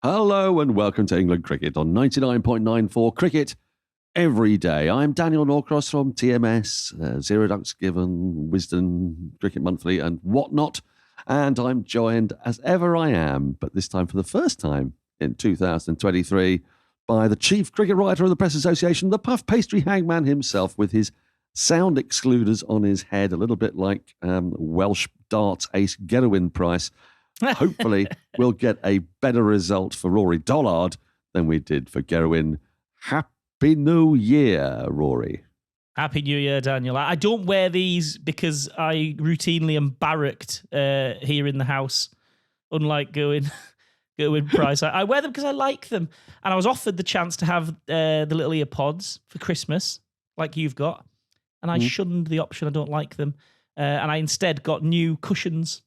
Hello and welcome to England Cricket on 99.94 Cricket every day. I'm Daniel Norcross from TMS, Zero Ducks Given, Wisdom, Cricket Monthly and whatnot. And I'm joined, as ever I am, but this time for the first time in 2023, by the chief cricket writer of the Press Association, the puff pastry hangman himself, with his sound excluders on his head, a little bit like Welsh darts ace Gerwyn Price. Hopefully, we'll get a better result for Rory Dollard than we did for Gerwyn. Happy New Year, Rory. Happy New Year, Daniel. I don't wear these because I routinely am barracked here in the house, unlike Gerwyn Price. I wear them because I like them. And I was offered the chance to have the little ear pods for Christmas, like you've got. And I shunned the option. I don't like them. And I instead got new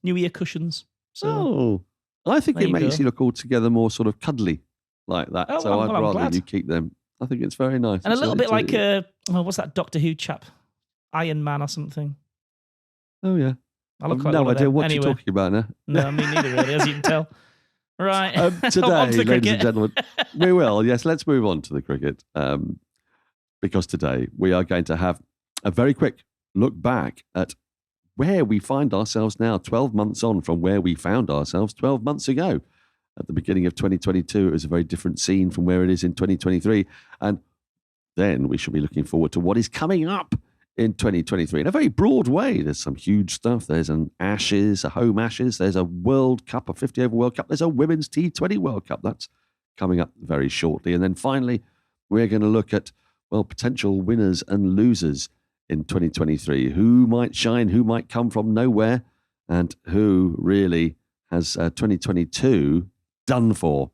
ear cushions. So, I think it makes you look altogether more sort of cuddly like that. Oh, so I'm I'd rather glad. you keep them. I think it's very nice. And a little bit like, what's that Doctor Who chap? Iron Man or something. Oh, yeah. I look I've like no idea what anyway. you're talking about now. No, me neither, really, as you can tell. Right. Today, on to the ladies cricket. and gentlemen, we will. Yes, let's move on to the cricket. Because today we are going to have a very quick look back at where we find ourselves now, 12 months on from where we found ourselves 12 months ago. At the beginning of 2022, it was a very different scene from where it is in 2023. And then we should be looking forward to what is coming up in 2023 in a very broad way. There's some huge stuff. There's an Ashes, a home Ashes. There's a World Cup, a 50-over World Cup. There's a Women's T20 World Cup. That's coming up very shortly. And then finally, we're going to look at, well, potential winners and losers in 2023. Who might shine, who might come from nowhere, and who really has 2022 done for.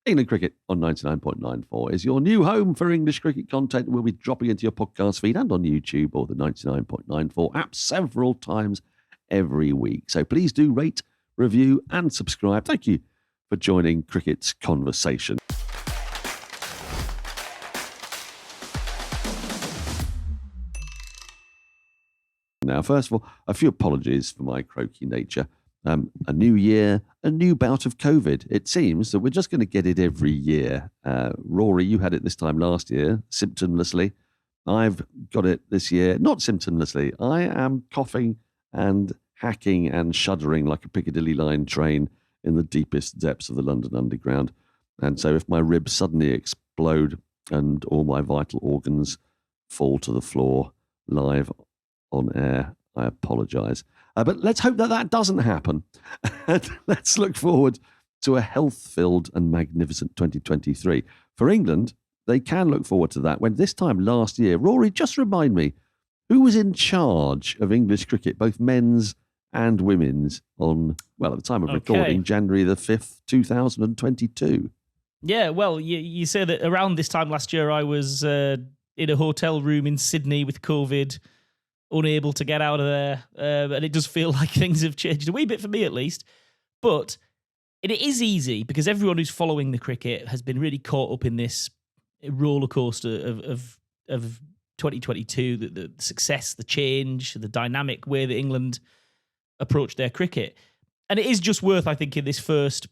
England Cricket on 99.94 is your new home for English cricket content. We'll be dropping into your podcast feed and on YouTube or the 99.94 app several times every week. So please do rate, review, and subscribe. Thank you for joining Cricket's conversation. Now, first of all, a few apologies for my croaky nature. A new year, a new bout of COVID. It seems that we're just going to get it every year. Rory, you had it this time last year, symptomlessly. I've got it this year, not symptomlessly. I am coughing and hacking and shuddering like a Piccadilly line train in the deepest depths of the London Underground. And so if my ribs suddenly explode and all my vital organs fall to the floor live on air, I apologise. But let's hope that that doesn't happen. And let's look forward to a health-filled and magnificent 2023. For England, they can look forward to that. When this time last year, Rory, just remind me, who was in charge of English cricket, both men's and women's, on, well, at the time of recording, January the 5th, 2022? Yeah, well, you say that around this time last year, I was in a hotel room in Sydney with COVID, unable to get out of there. And it does feel like things have changed a wee bit for me, at least. But it is easy because everyone who's following the cricket has been really caught up in this roller coaster of 2022, the success, the change, the dynamic way that England approached their cricket. And it is just worth, I think, in this first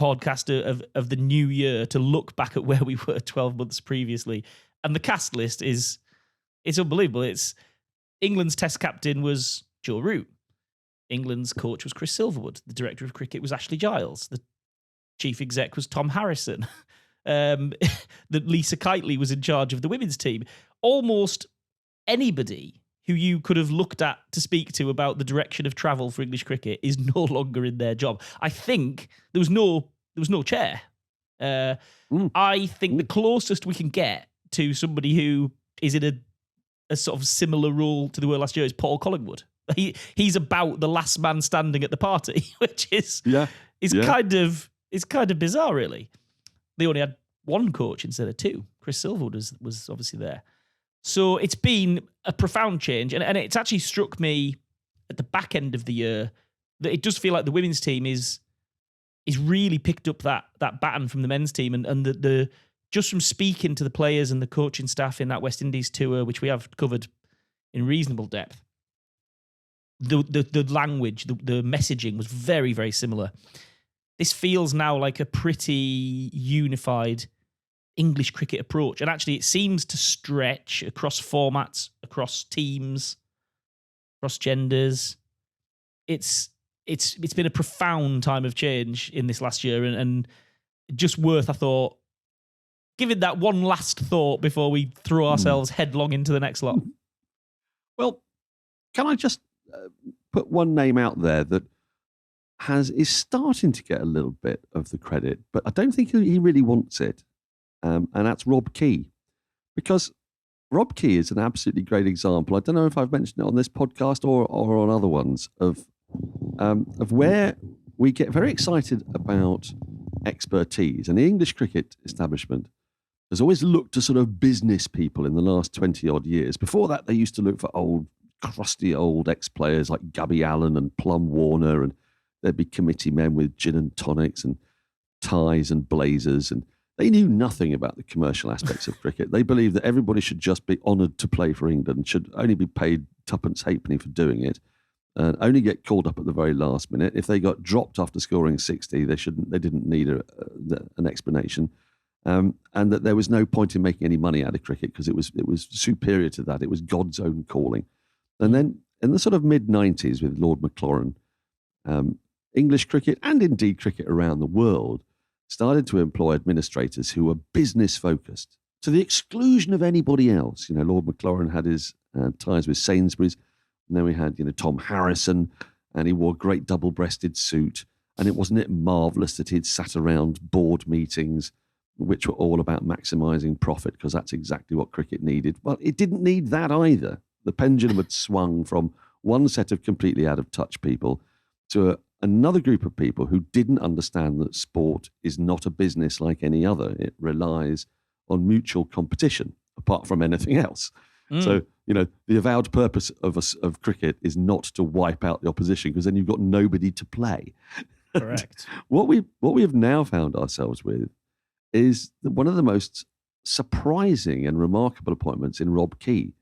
podcast of the new year to look back at where we were 12 months previously. And the cast list it's unbelievable. It's England's test captain was Joe Root. England's coach was Chris Silverwood. The director of cricket was Ashley Giles. The chief exec was Tom Harrison. That Lisa Kitely was in charge of the women's team. Almost anybody who you could have looked at to speak to about the direction of travel for English cricket is no longer in their job. I think there was no chair. I think the closest we can get to somebody who is in a sort of similar role to the world last year is Paul Collingwood. He's about the last man standing at the party, which is kind of bizarre, really. They only had one coach instead of two. Chris Silverwood was obviously there. So it's been a profound change, and it's actually struck me at the back end of the year that it does feel like the women's team is really picked up that baton from the men's team, and the just from speaking to the players and the coaching staff in that West Indies tour, which we have covered in reasonable depth, the language, the messaging was very, very similar. this feels now like a pretty unified English cricket approach. And actually, it seems to stretch across formats, across teams, across genders. It's been a profound time of change in this last year, and just worth, I thought, giving that one last thought before we throw ourselves headlong into the next lot. Well, can I just put one name out there that is starting to get a little bit of the credit, but I don't think he really wants it, and that's Rob Key, because Rob Key is an absolutely great example. I don't know if I've mentioned it on this podcast or on other ones of where we get very excited about expertise, and the English cricket establishment has always looked to sort of business people in the last 20 odd years. Before that, they used to look for crusty old ex-players like Gubby Allen and Plum Warner, and there'd be committee men with gin and tonics and ties and blazers, and they knew nothing about the commercial aspects of cricket. They believed that everybody should just be honoured to play for England, should only be paid tuppence halfpenny for doing it, and only get called up at the very last minute. If they got dropped after scoring 60, they didn't need an explanation. And that there was no point in making any money out of cricket because it was superior to that. It was God's own calling. And then in the sort of mid-90s with Lord Maclaurin, English cricket and indeed cricket around the world started to employ administrators who were business-focused to the exclusion of anybody else. You know, Lord Maclaurin had his ties with Sainsbury's, and then we had, Tom Harrison, and he wore a great double-breasted suit. And wasn't it marvellous that he'd sat around board meetings which were all about maximising profit, because that's exactly what cricket needed. Well, it didn't need that either. The pendulum had swung from one set of completely out of touch people to another group of people who didn't understand that sport is not a business like any other. It relies on mutual competition apart from anything else. So, the avowed purpose of cricket is not to wipe out the opposition, because then you've got nobody to play. Correct. What we have now found ourselves with is one of the most surprising and remarkable appointments in Rob Key,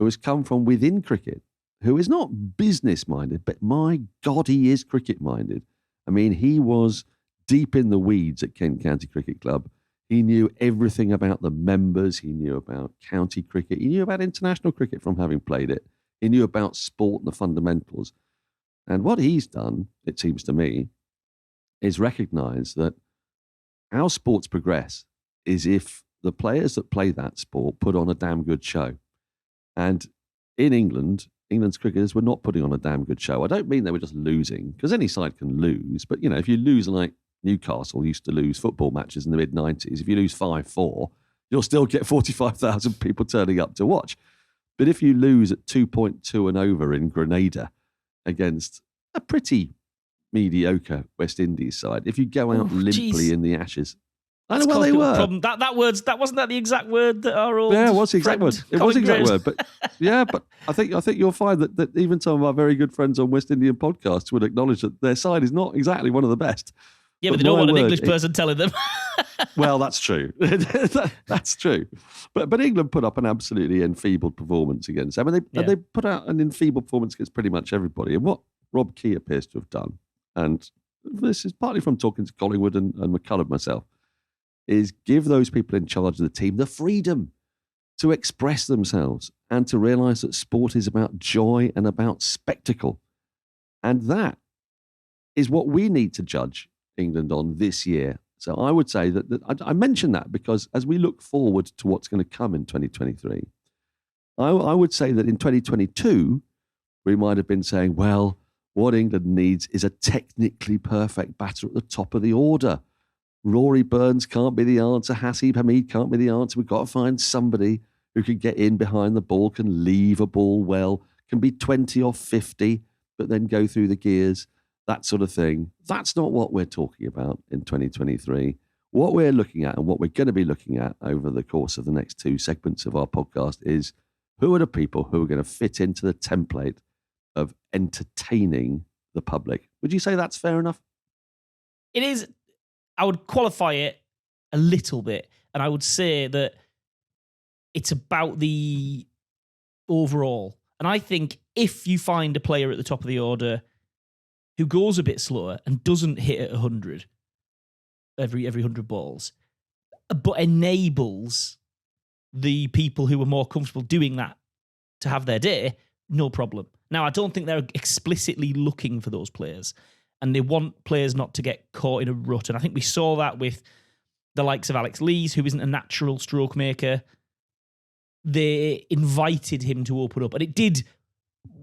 who has come from within cricket, who is not business-minded, but my God, he is cricket-minded. I mean, he was deep in the weeds at Kent County Cricket Club. He knew everything about the members. He knew about county cricket. He knew about international cricket from having played it. He knew about sport and the fundamentals. And what he's done, it seems to me, is recognise that how sports progress is if the players that play that sport put on a damn good show. And in England's cricketers were not putting on a damn good show. I don't mean they were just losing, because any side can lose. But, if you lose like Newcastle used to lose football matches in the mid-90s, if you lose 5-4, you'll still get 45,000 people turning up to watch. But if you lose at 2.2 and over in Grenada against a pretty mediocre West Indies side, if you go out limply in the Ashes. I know, well, they were. That wasn't that the exact word that our old it was the exact word. It was the exact word. But but I think you'll find that even some of our very good friends on West Indian podcasts would acknowledge that their side is not exactly one of the best. Yeah, but they don't want an English person telling them. Well, that's true. That's true. But England put up an absolutely enfeebled performance against them. And they put out an enfeebled performance against pretty much everybody. And what Rob Key appears to have done, and this is partly from talking to Collingwood and McCullough myself, is give those people in charge of the team the freedom to express themselves and to realise that sport is about joy and about spectacle. And that is what we need to judge England on this year. So I would say that I mention that because as we look forward to what's going to come in 2023, I would say that in 2022, we might have been saying, well, what England needs is a technically perfect batter at the top of the order. Rory Burns can't be the answer. Hasib Hamid can't be the answer. We've got to find somebody who can get in behind the ball, can leave a ball well, can be 20 or 50, but then go through the gears, that sort of thing. That's not what we're talking about in 2023. What we're looking at and what we're going to be looking at over the course of the next two segments of our podcast is who are the people who are going to fit into the template of entertaining the public. Would you say that's fair enough? It is. I would qualify it a little bit, and I would say that it's about the overall. And I think if you find a player at the top of the order who goes a bit slower and doesn't hit at 100, every 100 balls, but enables the people who are more comfortable doing that to have their day, no problem. Now, I don't think they're explicitly looking for those players, and they want players not to get caught in a rut. And I think we saw that with the likes of Alex Lees, who isn't a natural stroke maker. They invited him to open up, and it did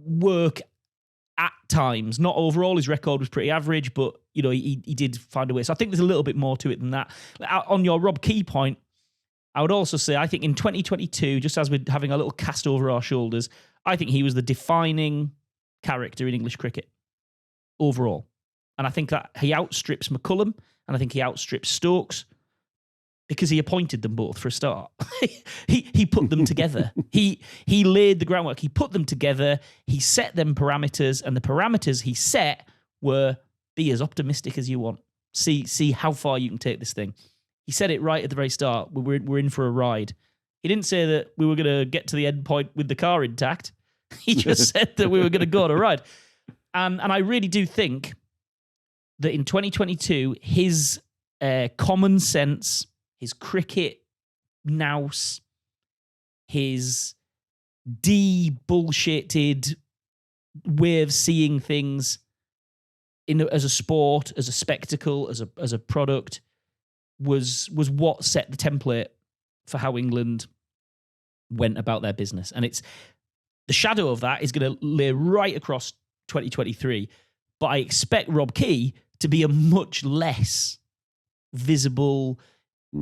work at times. Not overall, his record was pretty average, but he did find a way. So I think there's a little bit more to it than that. On your Rob Key point, I would also say I think in 2022, just as we're having a little cast over our shoulders, I think he was the defining character in English cricket overall. And I think that he outstrips McCullum, and I think he outstrips Stokes, because he appointed them both for a start. he put them together. He laid the groundwork. He put them together. He set them parameters, and the parameters he set were be as optimistic as you want. See how far you can take this thing. He said it right at the very start. We're in for a ride. He didn't say that we were going to get to the end point with the car intact. He just said that we were going to go on a ride. And I really do think that in 2022, his common sense, his cricket nous, his de-bullshitted way of seeing things as a sport, as a spectacle, as a product, was what set the template for how England went about their business. And it's the shadow of that is going to lay right across 2023. But I expect Rob Key to be a much less visible,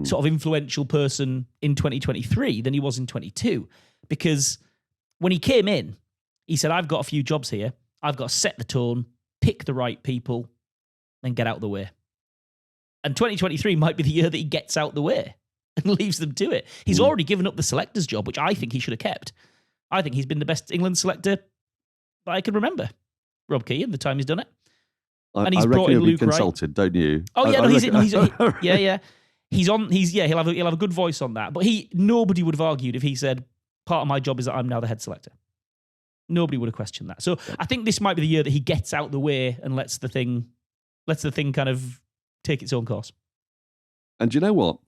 sort of influential person in 2023 than he was in 22. Because when he came in, he said, I've got a few jobs here. I've got to set the tone, pick the right people, and get out of the way. And 2023 might be the year that he gets out the way and leaves them to it. He's already given up the selector's job, which I think he should have kept. I think he's been the best England selector that I can remember, Rob Key, in the time he's done it. And he's brought in Luke consulted, don't you? Oh yeah, he'll have a good voice on that. But nobody would have argued if he said, part of my job is that I'm now the head selector. Nobody would have questioned that. So I think this might be the year that he gets out the way and lets the thing kind of take its own course. And do you know what?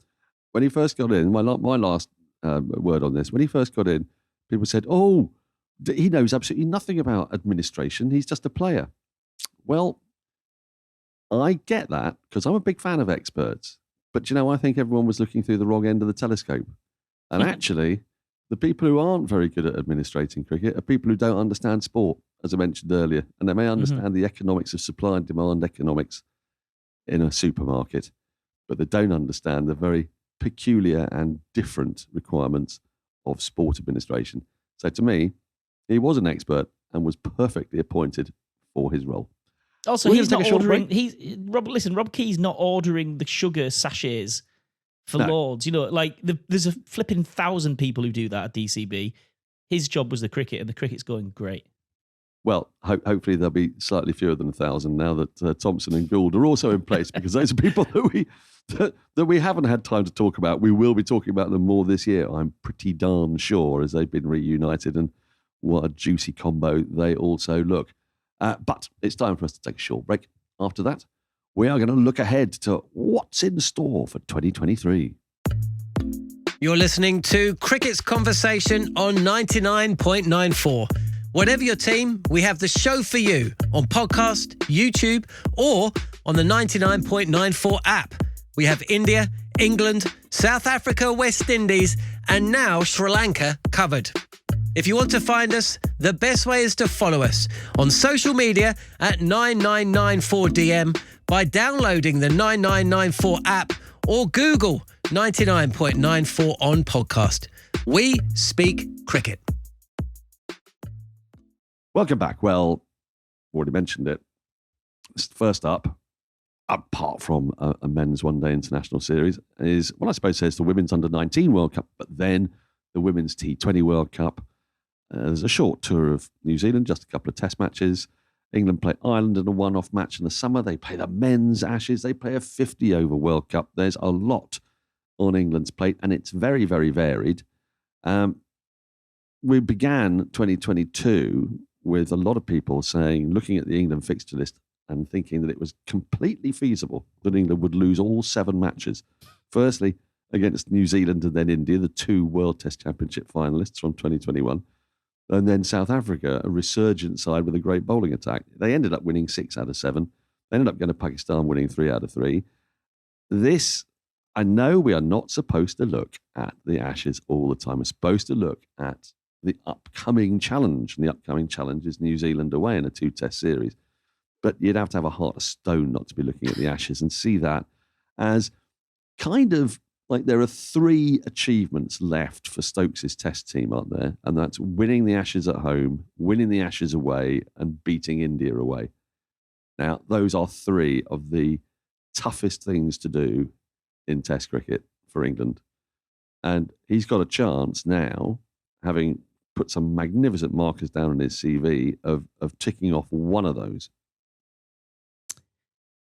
When he first got in, my last word on this, when he first got in, people said, oh, he knows absolutely nothing about administration. He's just a player. Well, I get that because I'm a big fan of experts. But, I think everyone was looking through the wrong end of the telescope. And actually, the people who aren't very good at administrating cricket are people who don't understand sport, as I mentioned earlier. And they may understand the economics of supply and demand economics in a supermarket, but they don't understand the very peculiar and different requirements of sport administration. So to me, he was an expert and was perfectly appointed for his role. Also, he's not ordering. Rob Key's not ordering the sugar sachets for Lords. There's a flipping 1,000 people who do that at DCB. His job was the cricket, and the cricket's going great. Well, hopefully there'll be slightly fewer than 1,000 now that Thompson and Gould are also in place, because those are people that we haven't had time to talk about. We will be talking about them more this year, I'm pretty darn sure, as they've been reunited, and what a juicy combo they also look. But it's time for us to take a short break. After that, we are going to look ahead to what's in store for 2023. You're listening to Cricket's Conversation on 99.94. Whatever your team, we have the show for you on podcast, YouTube, or on the 99.94 app. We have India, England, South Africa, West Indies, and now Sri Lanka covered. If you want to find us, the best way is to follow us on social media at 9994DM by downloading the 9994 app or Google 99.94 on podcast. We speak cricket. Welcome back. Well, already mentioned it. First up, apart from a men's one-day international series, is, well, I suppose there's the Women's Under-19 World Cup, but then the Women's T20 World Cup. There's a short tour of New Zealand, just a couple of test matches. England play Ireland in a one-off match in the summer. They play the men's Ashes. They play a 50-over World Cup. There's a lot on England's plate, and it's very, very varied. We began 2022 with a lot of people saying, looking at the England fixture list, and thinking that it was completely feasible that England would lose all 7 matches. Firstly, against New Zealand and then India, the 2 World Test Championship finalists from 2021. And then South Africa, a resurgent side with a great bowling attack. They ended up winning 6 out of 7. They ended up going to Pakistan winning 3 out of 3. This, I know we are not supposed to look at the Ashes all the time. We're supposed to look at the upcoming challenge. And the upcoming challenge is New Zealand away in a 2-test series. But you'd have to have a heart of stone not to be looking at the Ashes and see that as kind of like there are 3 achievements left for Stokes' test team, aren't there? And that's winning the Ashes at home, winning the Ashes away, and beating India away. Now, those are 3 of the toughest things to do in Test cricket for England. And he's got a chance now, having put some magnificent markers down on his CV, of ticking off one of those.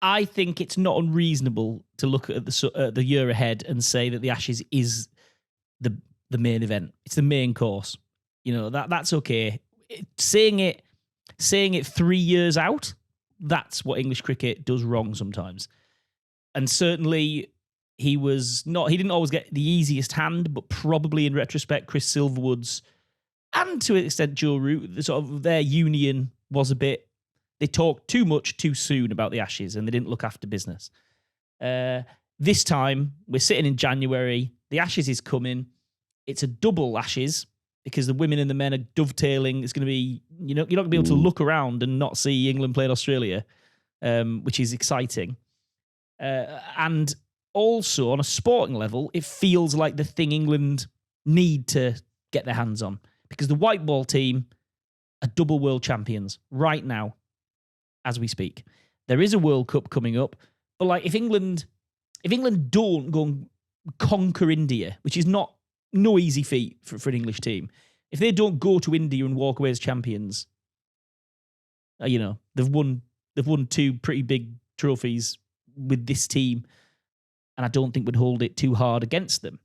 I think it's not unreasonable to look at the year ahead and say that the Ashes is the main event. It's the main course. You know, that's okay. Saying it 3 years out, that's what English cricket does wrong sometimes. And certainly he didn't always get the easiest hand, but probably in retrospect, Chris Silverwood's and to an extent Joe Root, their union was a bit. They talked too much too soon about the Ashes and they didn't look after business. This time, we're sitting in January. The Ashes is coming. It's a double Ashes because the women and the men are dovetailing. It's going to be, you're not going to be able to look around and not see England playing Australia, which is exciting. And also, on a sporting level, it feels like the thing England need to get their hands on because the white ball team are double world champions right now. As we speak, there is a World Cup coming up, but like if England don't go and conquer India, which is no easy feat for an English team, if they don't go to India and walk away as champions, they've won 2 pretty big trophies with this team, and I don't think would hold it too hard against them.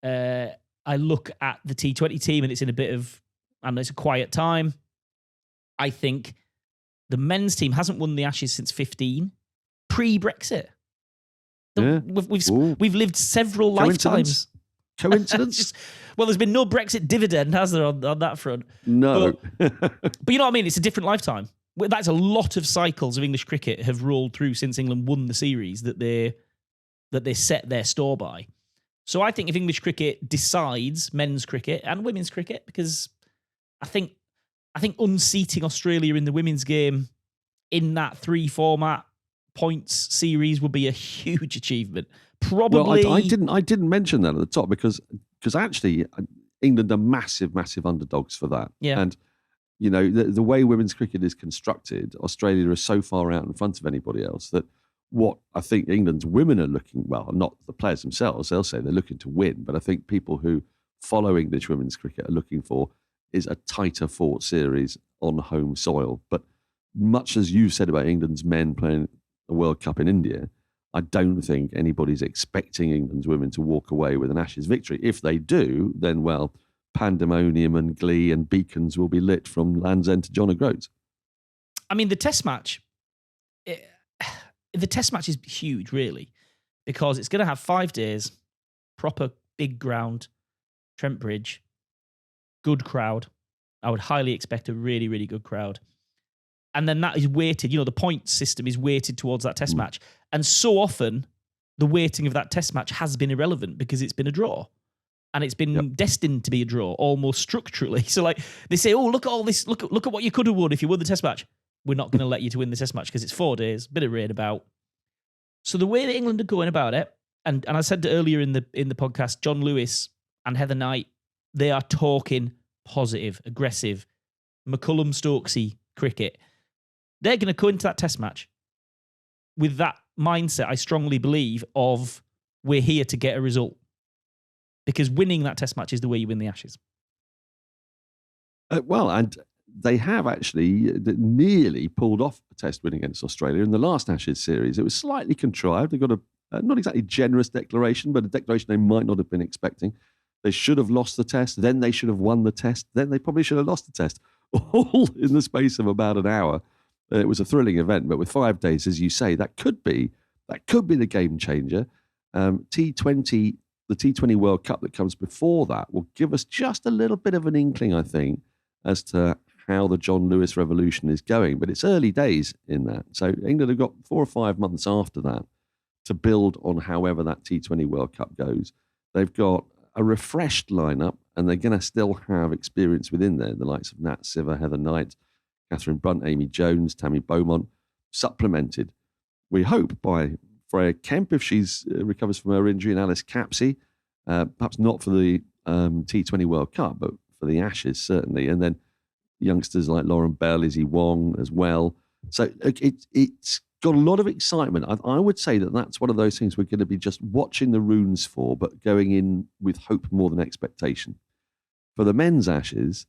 I look at the T20 team, and it's in it's a quiet time. I think the men's team hasn't won the Ashes since 15, pre-Brexit. Yeah. We've lived several lifetimes. Coincidence? Well, there's been no Brexit dividend, has there, on that front? No. But you know what I mean? It's a different lifetime. That's a lot of cycles of English cricket have rolled through since England won the series that they set their store by. So I think if English cricket decides, men's cricket and women's cricket, because I think unseating Australia in the women's game in that 3 format points series would be a huge achievement. Probably. Well, I didn't mention that at the top because actually England are massive underdogs for that. Yeah. And the way women's cricket is constructed, Australia is so far out in front of anybody else that what I think England's women are looking, well, not the players themselves, they'll say they're looking to win, but I think people who follow English women's cricket are looking for is a tighter fought series on home soil. But much as you've said about England's men playing a World Cup in India, I don't think anybody's expecting England's women to walk away with an Ashes victory. If they do, then, well, pandemonium and glee and beacons will be lit from Land's End to John O'Groats. I mean, the test match is huge, really, because it's going to have 5 days, proper big ground, Trent Bridge, good crowd. I would highly expect a really, really good crowd. And then that is weighted, the point system is weighted towards that test match. And so often, the weighting of that test match has been irrelevant because it's been a draw. And it's been destined to be a draw, almost structurally. So, like, they say, oh, look at all this, look at what you could have won if you won the test match. We're not going to let you to win the test match because it's 4 days, bit of rain about. So the way that England are going about it, and I said earlier in the podcast, John Lewis and Heather Knight, they are talking positive, aggressive, McCullum-Stokesy cricket. They're going to go into that test match with that mindset, I strongly believe, of we're here to get a result. Because winning that test match is the way you win the Ashes. Well, and they have actually nearly pulled off a test win against Australia in the last Ashes series. It was slightly contrived. They got a not exactly generous declaration, but a declaration they might not have been expecting. They should have lost the test, then they should have won the test, then they probably should have lost the test, all in the space of about an hour. It was a thrilling event, but with 5 days, as you say, that could be the game changer. T20, the T20 World Cup that comes before that will give us just a little bit of an inkling, I think, as to how the John Lewis revolution is going. But it's early days in that. So England have got 4 or 5 months after that to build on however that T20 World Cup goes. They've got a refreshed lineup, and they're going to still have experience within there, the likes of Nat Siver, Heather Knight, Catherine Brunt, Amy Jones, Tammy Beaumont, supplemented, we hope, by Freya Kemp if she recovers from her injury, and Alice Capsey, perhaps not for the T20 World Cup, but for the Ashes, certainly. And then youngsters like Lauren Bell, Izzy Wong as well. So it's got a lot of excitement. I would say that that's one of those things we're going to be just watching the runes for, but going in with hope more than expectation. For the men's Ashes,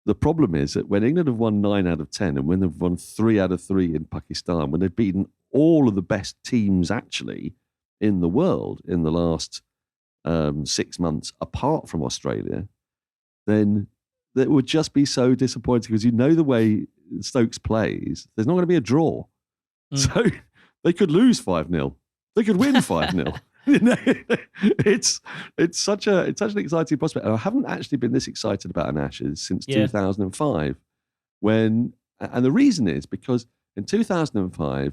the problem is that when England have won 9 out of 10 and when they've won 3 out of 3 in Pakistan, when they've beaten all of the best teams actually in the world in the last 6 months, apart from Australia, then that would just be so disappointing because you know the way Stokes plays, there's not going to be a draw. So they could lose 5-0. They could win 5-0. It's such an exciting prospect. And I haven't actually been this excited about an Ashes since 2005. And the reason is because in 2005,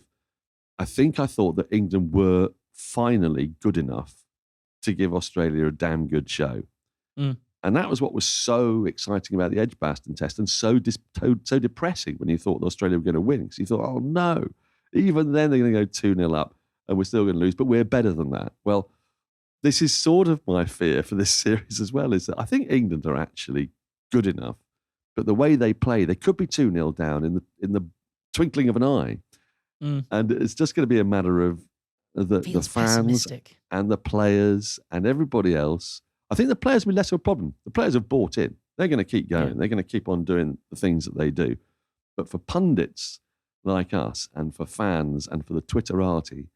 I thought that England were finally good enough to give Australia a damn good show. And that was what was so exciting about the Edgbaston test and so depressing when you thought that Australia were going to win. Because you thought, oh no, even then they're going to go 2-0 up and we're still going to lose, but we're better than that. Well, this is sort of my fear for this series as well, is that I think England are actually good enough, but the way they play, they could be 2-0 down in the twinkling of an eye. And it's just going to be a matter of the fans and the players and everybody else. I think the players will be less of a problem. The players have bought in. They're going to keep going. Yeah. They're going to keep on doing the things that they do. But for pundits like us and for fans and for the Twitterati,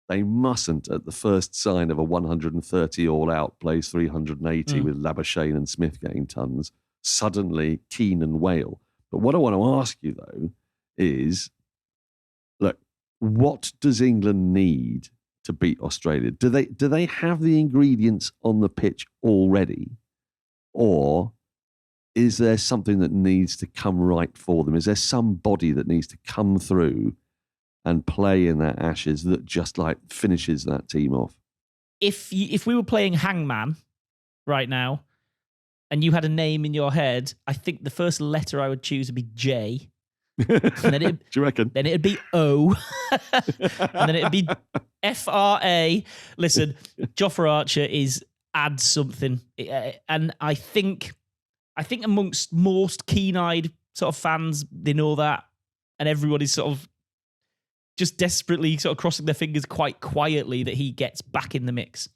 they mustn't, at the first sign of a 130 all-out, plays 380 with Labuschagne and Smith getting tons, suddenly keen and wail. But what I want to ask you, though, is, look, what does England need to beat Australia? Do they have the ingredients on the pitch already? Or is there something that needs to come right for them? Is there somebody that needs to come through and play in that Ashes that just like finishes that team off? If we were playing Hangman right now and you had a name in your head, I think the first letter I would choose would be J. And then do you reckon? Then it'd be O. And then it'd be FRA. Listen, Jofra Archer adds something. And I think amongst most keen-eyed sort of fans, they know that. And everybody's sort of just desperately sort of crossing their fingers quite quietly that he gets back in the mix.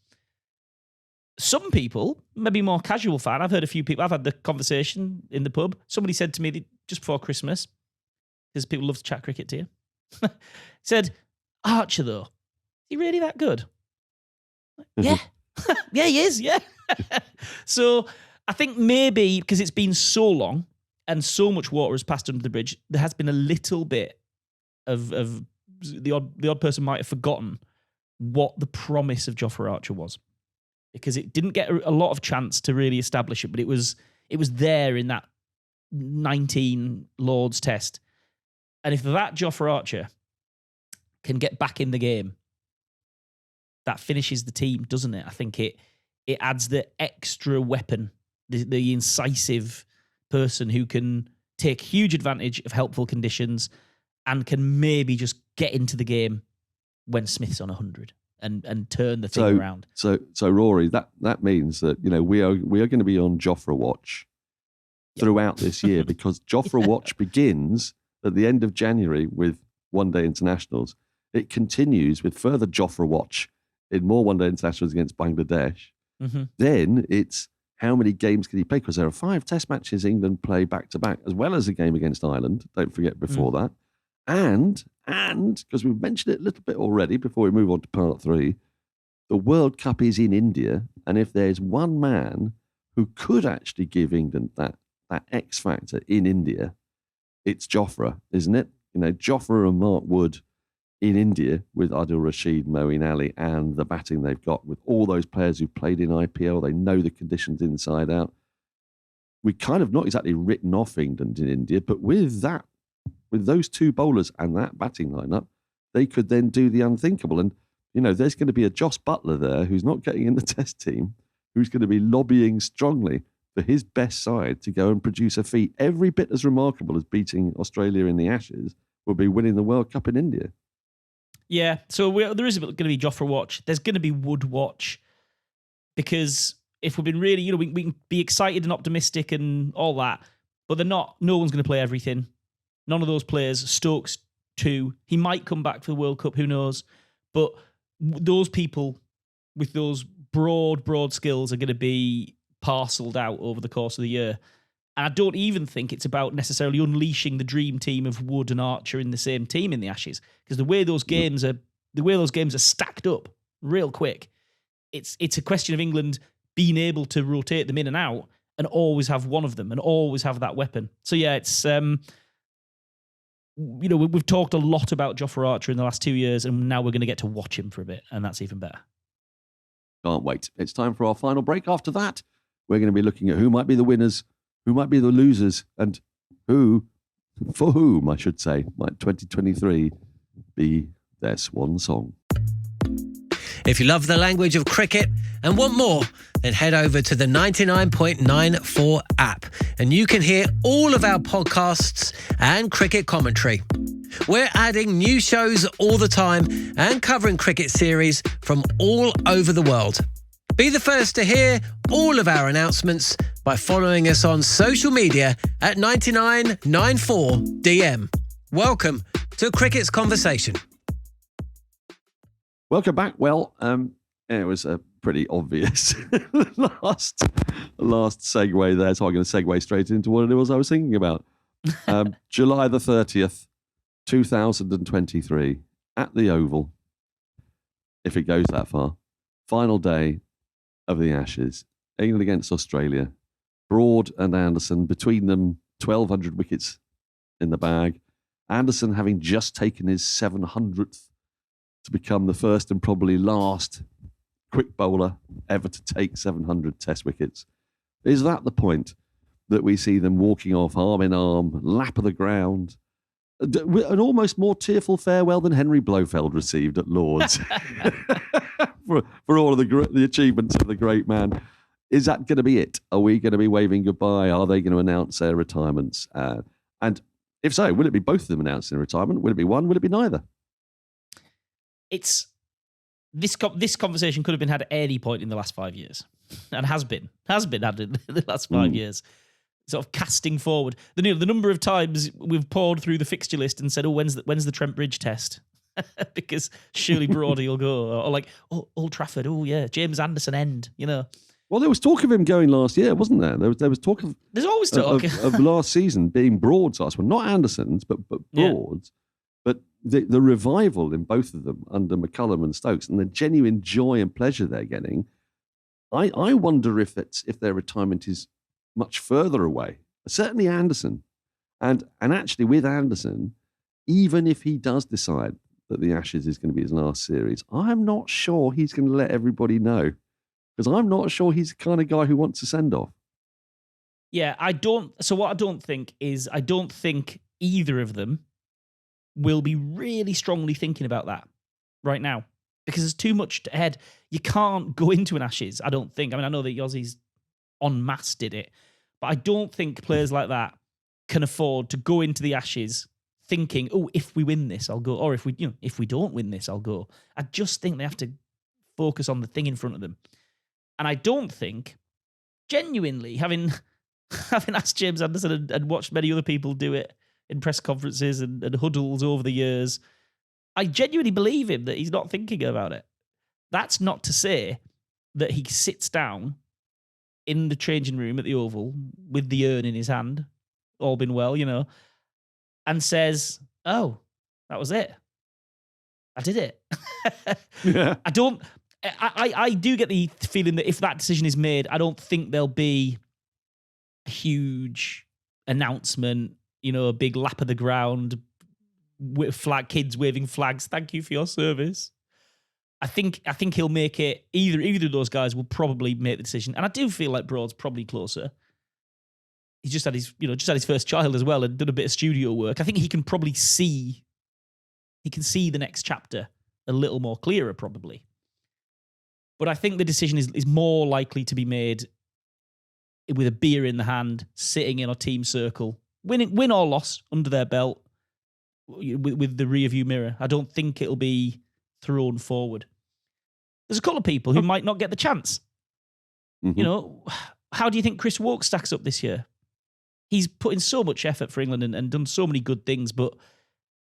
Some people, maybe more casual fan, I've heard a few people, I've had the conversation in the pub. Somebody said to me just before Christmas, because people love to chat cricket to you, said, Archer, though, is he really that good? Yeah. Yeah, he is, yeah. So I think maybe because it's been so long and so much water has passed under the bridge, there has been a little bit of the odd person might have forgotten what the promise of Jofra Archer was, because it didn't get a lot of chance to really establish it, but it was there in that 19 Lords test. And if that Jofra Archer can get back in the game, that finishes the team, doesn't it? I think it adds the extra weapon, the incisive person who can take huge advantage of helpful conditions and can maybe just get into the game when Smith's on 100 and turn the thing around. So Rory, that means that we are going to be on Jofra watch throughout this year because Jofra watch begins at the end of January with one-day internationals. It continues with further Jofra watch in more one-day internationals against Bangladesh. Mm-hmm. Then it's how many games can he play? Because there are 5 test matches England play back-to-back, as well as a game against Ireland. Don't forget before that. And because we've mentioned it a little bit already before we move on to part 3, the World Cup is in India. And if there's one man who could actually give England that X factor in India, it's Jofra, isn't it? Jofra and Mark Wood in India with Adil Rashid, Moeen Ali, and the batting they've got with all those players who've played in IPL. They know the conditions inside out. We kind of not exactly written off England in India, but with those two bowlers and that batting lineup, they could then do the unthinkable. And, there's going to be a Joss Butler there who's not getting in the test team, who's going to be lobbying strongly for his best side to go and produce a feat every bit as remarkable as beating Australia in the Ashes will be winning the World Cup in India. Yeah, so there is going to be Jofra watch. There's going to be Wood watch, because if we've been really, we can be excited and optimistic and all that, but they're not. No one's going to play everything. None of those players. Stokes too. He might come back for the World Cup. Who knows? But those people with those broad skills are going to be parceled out over the course of the year. And I don't even think it's about necessarily unleashing the dream team of Wood and Archer in the same team in the Ashes, because the way those games are stacked up real quick, it's a question of England being able to rotate them in and out and always have one of them and always have that weapon. So yeah, it's we've talked a lot about Jofra Archer in the last 2 years, and now we're going to get to watch him for a bit, and that's even better. Can't wait. It's time for our final break. After that, we're going to be looking at who might be the winners, who might be the losers, and for whom, I should say, might 2023 be their swan song. If you love the language of cricket and want more, then head over to the 99.94 app and you can hear all of our podcasts and cricket commentary. We're adding new shows all the time and covering cricket series from all over the world. Be the first to hear all of our announcements by following us on social media at 9994DM. Welcome to Cricket's Conversation. Welcome back. Well, it was a pretty obvious last segue there, so I'm going to segue straight into what it was I was thinking about. July the 30th, 2023, at the Oval, if it goes that far, final day of the Ashes, England against Australia. Broad and Anderson, between them, 1,200 wickets in the bag. Anderson having just taken his 700th to become the first and probably last quick bowler ever to take 700 test wickets. Is that the point that we see them walking off arm in arm, lap of the ground, an almost more tearful farewell than Henry Blofeld received at Lord's for all of the achievements of the great man? Is that going to be it? Are we going to be waving goodbye? Are they going to announce their retirements? And if so, will it be both of them announcing retirement? Will it be one? Will it be neither? It's this conversation could have been had at any point in the last 5 years, and has been had in the last 5 years. Sort of casting forward, the number of times we've poured through the fixture list and said, "Oh, when's the Trent Bridge test?" Because surely Brody will go, or like, "Oh, Old Trafford, oh yeah, James Anderson end." Well, there was talk of him going last year, wasn't there? There was talk of. There's always talk of last season being Broad's last one, not Anderson's, but Broad's. Yeah. But the revival in both of them under McCullum and Stokes, and the genuine joy and pleasure they're getting, I wonder if their retirement is much further away. Certainly Anderson, and actually with Anderson, even if he does decide that the Ashes is going to be his last series, I'm not sure he's going to let everybody know, because I'm not sure he's the kind of guy who wants to send off. Yeah, I don't. So what I don't think either of them will be really strongly thinking about that right now, because there's too much ahead. You can't go into an Ashes, I don't think. I mean, I know that the Aussies en masse did it, but I don't think players like that can afford to go into the Ashes thinking, "Oh, if we win this, I'll go," or if we don't win this, I'll go. I just think they have to focus on the thing in front of them. And I don't think, genuinely, having asked James Anderson and watched many other people do it in press conferences and huddles over the years, I genuinely believe him that he's not thinking about it. That's not to say that he sits down in the changing room at the Oval with the urn in his hand, all been well, and says, "Oh, that was it. I did it." Yeah. I do get the feeling that if that decision is made, I don't think there'll be a huge announcement, a big lap of the ground, kids waving flags. Thank you for your service. I think he'll make it. Either of those guys will probably make the decision, and I do feel like Broad's probably closer. He's just had his first child as well, and done a bit of studio work. I think he can probably see. He can see the next chapter a little more clearer, probably. But I think the decision is more likely to be made with a beer in the hand, sitting in a team circle, win or loss under their belt with the rearview mirror. I don't think it'll be thrown forward. There's a couple of people who might not get the chance. Mm-hmm. How do you think Chris Woke stacks up this year? He's put in so much effort for England and done so many good things, but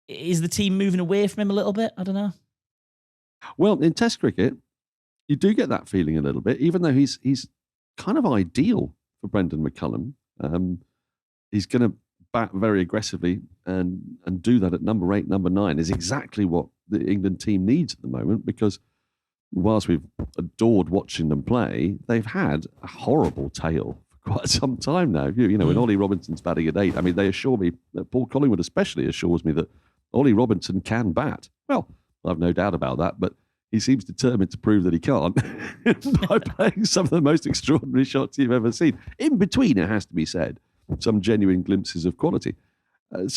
is the team moving away from him a little bit? I don't know. Well, in Test cricket, you do get that feeling a little bit, even though he's kind of ideal for Brendan McCullum. He's going to bat very aggressively and do that at number 8, number 9 is exactly what the England team needs at the moment, because whilst we've adored watching them play, they've had a horrible tail for quite some time now. When Ollie Robinson's batting at 8, I mean, they assure me, Paul Collingwood especially assures me that Ollie Robinson can bat. Well, I've no doubt about that, but he seems determined to prove that he can't by playing some of the most extraordinary shots you've ever seen. In between, it has to be said, some genuine glimpses of quality. Chris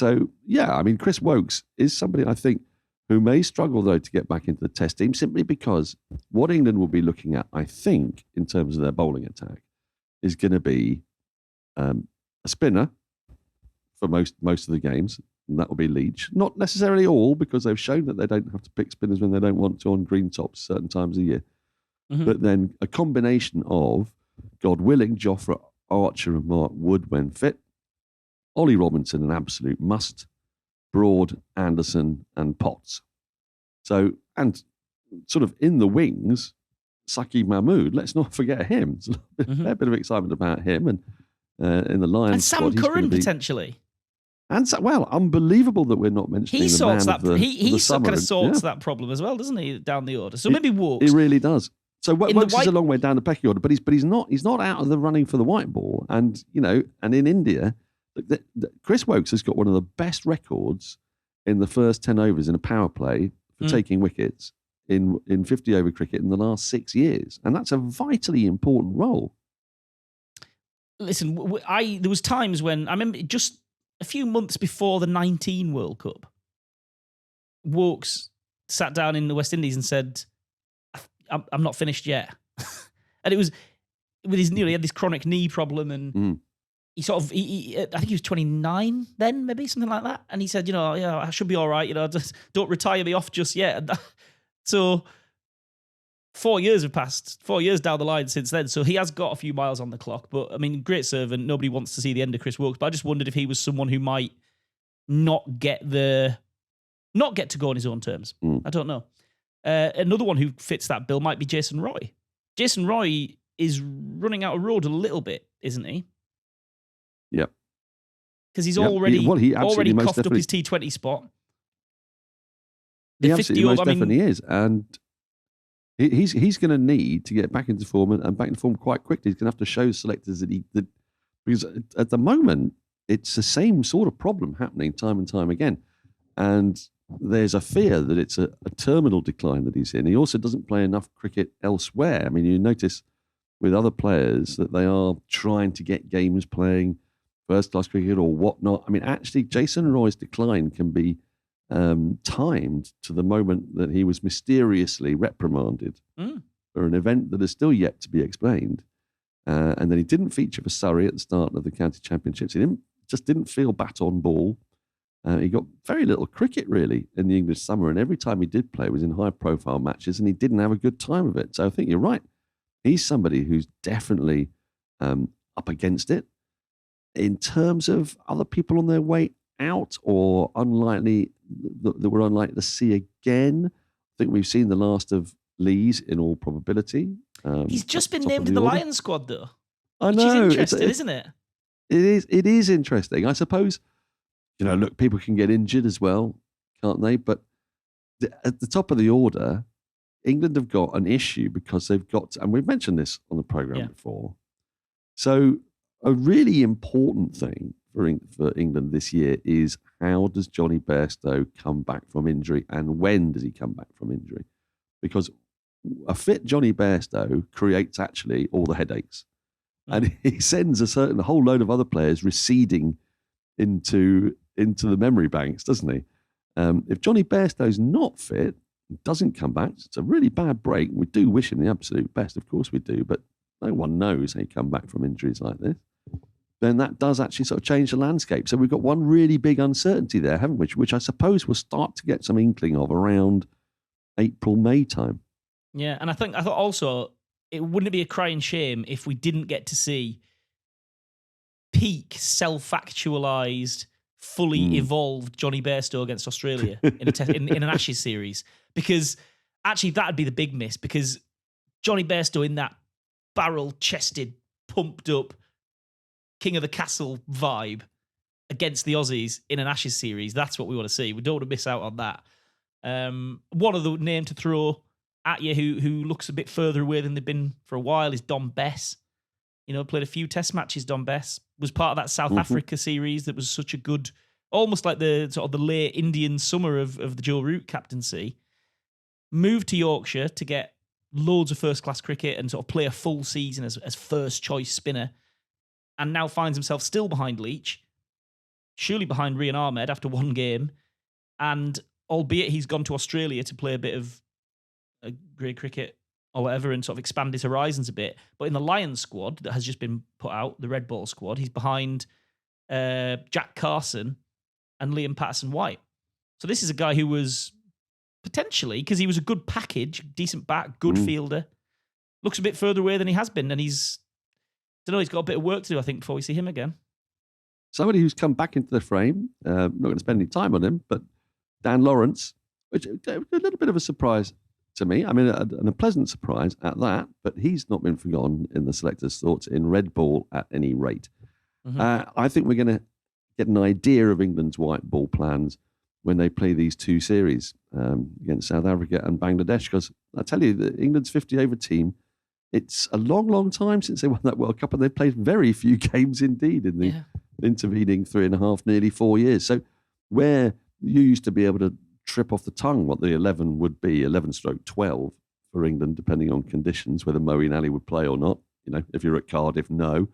Wokes is somebody I think who may struggle, though, to get back into the Test team simply because what England will be looking at, I think, in terms of their bowling attack, is going to be a spinner for most of the games. And that will be Leach. Not necessarily all, because they've shown that they don't have to pick spinners when they don't want to on green tops certain times a year. Mm-hmm. But then a combination of, God willing, Jofra Archer and Mark Wood when fit, Ollie Robinson, an absolute must, Broad, Anderson and Potts. So, and sort of in the wings, Saqib Mahmood, let's not forget him. There's a fair bit of excitement about him. And in the Lions and Sam squad, Curran potentially. And unbelievable that we're not mentioning the man of the he summer. Kind of sorts that problem as well, doesn't he, down the order? So maybe Wokes. He really does. So Wokes is a long way down the pecking order, but he's not out of the running for the white ball. And and in India, Chris Wokes has got one of the best records in the first 10 overs in a power play for taking wickets in 50 over cricket in the last 6 years, and that's a vitally important role. Listen, there was times when I remember just a few months before the 19 World Cup, Wokes sat down in the West Indies and said, I'm not finished yet. And it was with his he had this chronic knee problem, and he sort of, I think he was 29 then, maybe something like that. And he said, I should be all right, just don't retire me off just yet. So 4 years have passed, 4 years down the line since then. So he has got a few miles on the clock. But I mean, great servant. Nobody wants to see the end of Chris Wokes. But I just wondered if he was someone who might not get to go on his own terms. I don't know. Another one who fits that bill might be Jason Roy. Jason Roy is running out of road a little bit, isn't he? Yep. Because he's already coughed up his T20 spot. He absolutely most definitely is. And he's going to need to get back into form and back into form quite quickly. He's going to have to show selectors that because at the moment, it's the same sort of problem happening time and time again. And there's a fear that it's a terminal decline that he's in. He also doesn't play enough cricket elsewhere. I mean, you notice with other players that they are trying to get games playing first-class cricket or whatnot. I mean, actually, Jason Roy's decline can be timed to the moment that he was mysteriously reprimanded for an event that is still yet to be explained. And then he didn't feature for Surrey at the start of the county championships. He just didn't feel bat on ball. He got very little cricket, really, in the English summer, and every time he did play was in high-profile matches, and he didn't have a good time of it. So I think you're right. He's somebody who's definitely up against it. In terms of other people on their way out or unlikely that we're unlikely to see again, I think we've seen the last of Lees in all probability. He's just been named in the Lions squad, though. I know. Which is interesting, isn't it? It is interesting. I suppose, look, people can get injured as well, can't they? But at the top of the order, England have got an issue because they've got, and we've mentioned this on the programme before. So a really important thing for England this year is how does Johnny Bairstow come back from injury, and when does he come back from injury? Because a fit Johnny Bairstow creates actually all the headaches, and he sends a whole load of other players receding into the memory banks, doesn't he? If Johnny Bairstow's not fit, doesn't come back, it's a really bad break. We do wish him the absolute best, of course we do, but no one knows how you come back from injuries like this. Then that does actually sort of change the landscape. So we've got one really big uncertainty there, haven't we? Which I suppose we'll start to get some inkling of around April, May time. Yeah, and I thought also, it wouldn't be a crying shame if we didn't get to see peak self-actualized, fully evolved Johnny Bairstow against Australia in an Ashes series. Because actually that'd be the big miss, because Johnny Bairstow in that barrel-chested, pumped-up, king of the castle vibe against the Aussies in an Ashes series, that's what we want to see. We don't want to miss out on that. One other name to throw at you who looks a bit further away than they've been for a while is Dom Bess. You know, played a few test matches, Dom Bess. Was part of that South Africa series that was such a good, almost like the sort of the late Indian summer of the Joe Root captaincy. Moved to Yorkshire to get loads of first-class cricket and sort of play a full season as first-choice spinner, and now finds himself still behind Leach, surely behind Rian Ahmed after one game, and albeit he's gone to Australia to play a bit of grade cricket or whatever and sort of expand his horizons a bit, but in the Lions squad that has just been put out, the Red Ball squad, he's behind Jack Carson and Liam Patterson-White. So this is a guy who was potentially, because he was a good package, decent bat, good fielder, looks a bit further away than he has been, and he's got a bit of work to do, I think, before we see him again. Somebody who's come back into the frame, not going to spend any time on him, but Dan Lawrence, which a little bit of a surprise to me. I mean, a pleasant surprise at that, but he's not been forgotten in the selectors' thoughts in red ball at any rate. I think we're going to get an idea of England's white ball plans when they play these two series against South Africa and Bangladesh, because I tell you, that England's 50-over team, it's a long, long time since they won that World Cup, and they've played very few games indeed in the intervening 3.5, nearly 4 years. So where you used to be able to trip off the tongue what the 11 would be, 11/12 for England, depending on conditions, whether Moeen Ali would play or not. You know, if you're at Cardiff, no.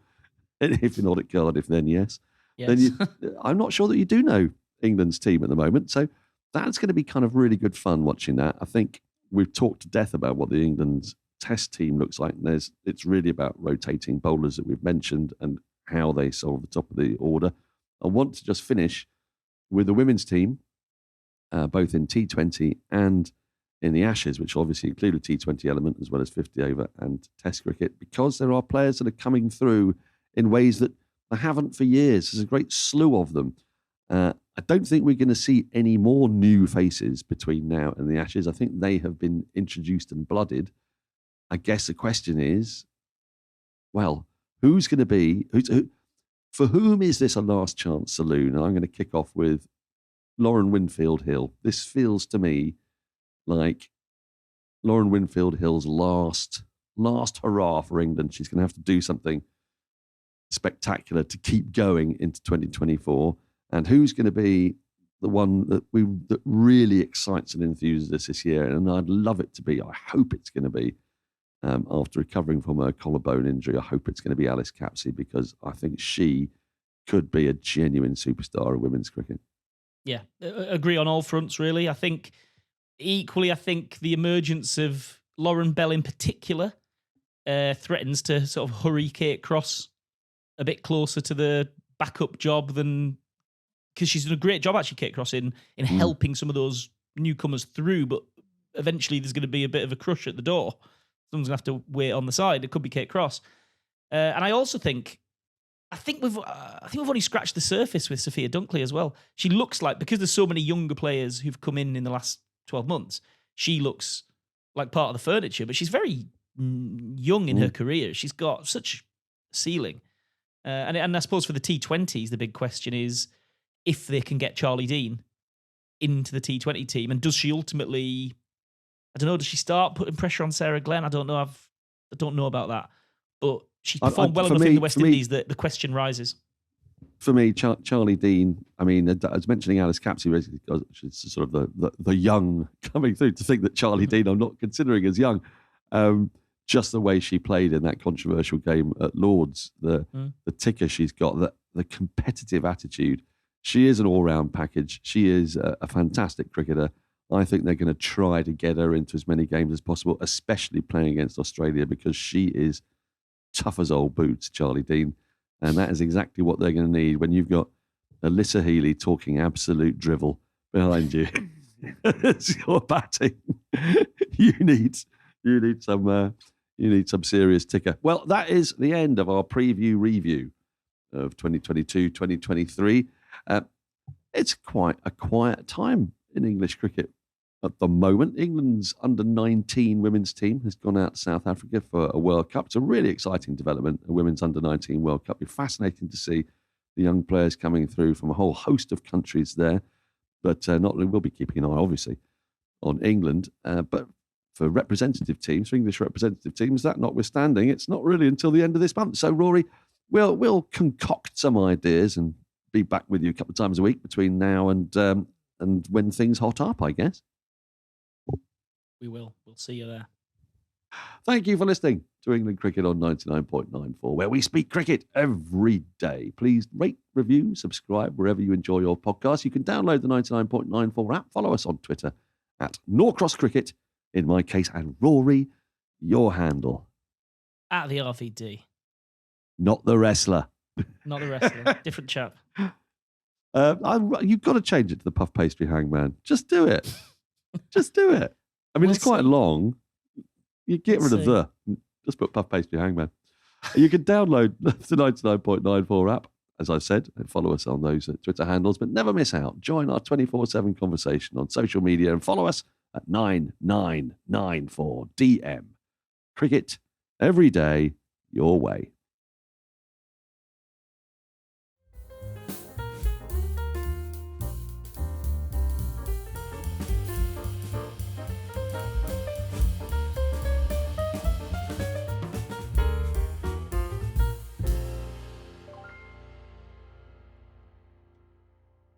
If you're not at Cardiff, then yes. Then I'm not sure that you do know England's team at the moment. So that's going to be kind of really good fun watching that. I think we've talked to death about what the England's test team looks like. And it's really about rotating bowlers that we've mentioned and how they solve the top of the order. I want to just finish with the women's team, both in T20 and in the Ashes, which obviously include a T20 element as well as 50-over and Test cricket, because there are players that are coming through in ways that they haven't for years. There's a great slew of them. I don't think we're going to see any more new faces between now and the Ashes. I think they have been introduced and blooded. I guess the question is, well, who's going to be, for whom is this a last chance saloon? And I'm going to kick off with Lauren Winfield-Hill. This feels to me like Lauren Winfield-Hill's last hurrah for England. She's going to have to do something spectacular to keep going into 2024. And who's going to be the one that really excites and enthuses us this year? And I'd love it to be, I hope it's going to be, after recovering from her collarbone injury, I hope it's going to be Alice Capsey, because I think she could be a genuine superstar of women's cricket. Yeah, agree on all fronts, really. I think the emergence of Lauren Bell in particular threatens to sort of hurry Kate Cross a bit closer to the backup job than, because she's done a great job actually, Kate Cross, in helping some of those newcomers through, but eventually there's going to be a bit of a crush at the door. Someone's going to have to wait on the side. It could be Kate Cross. And I also think we've only scratched the surface with Sophia Dunkley as well. She looks like, because there's so many younger players who've come in the last 12 months, she looks like part of the furniture, but she's very young in her career. She's got such ceiling. And I suppose for the T20s, the big question is if they can get Charlie Dean into the T20 team, and does she ultimately, I don't know, does she start putting pressure on Sarah Glenn? I don't know. I don't know about that. But she performed well enough in the West Indies that the question rises. for me, Charlie Dean. I mean, I was mentioning Alice Capsey, which is sort of the young coming through. To think that Charlie Dean, I'm not considering as young. Just the way she played in that controversial game at Lords, the ticker she's got, the competitive attitude. She is an all-round package. She is a fantastic cricketer. I think they're going to try to get her into as many games as possible, especially playing against Australia, because she is tough as old boots, Charlie Dean. And that is exactly what they're going to need when you've got Alyssa Healy talking absolute drivel behind you. It's your batting. You need some serious ticker. Well, that is the end of our preview review of 2022-2023. It's quite a quiet time in English cricket at the moment. England's under-19 women's team has gone out to South Africa for a World Cup. It's a really exciting development, a women's under-19 World Cup. It'll be fascinating to see the young players coming through from a whole host of countries there. But we'll be keeping an eye, obviously, on England. But for representative teams, for English representative teams, that notwithstanding, it's not really until the end of this month. So, Rory, we'll concoct some ideas and be back with you a couple of times a week between now and when things hot up, I guess. We will. We'll see you there. Thank you for listening to England Cricket on 99.94, where we speak cricket every day. Please rate, review, subscribe wherever you enjoy your podcast. You can download the 99.94 app. Follow us on Twitter at Norcross Cricket, in my case, and Rory, your handle. At the RVD. Not the wrestler. Not the wrestler. Different chap. You've got to change it to the Puff Pastry Hangman. Just do it. Just do it. I mean, it's quite long. You get rid of the. Just put Puff Pastry Hangman. You can download the 99.94 app, as I said, and follow us on those Twitter handles. But never miss out. Join our 24/7 conversation on social media and follow us at 9994 DM. Cricket every day, your way.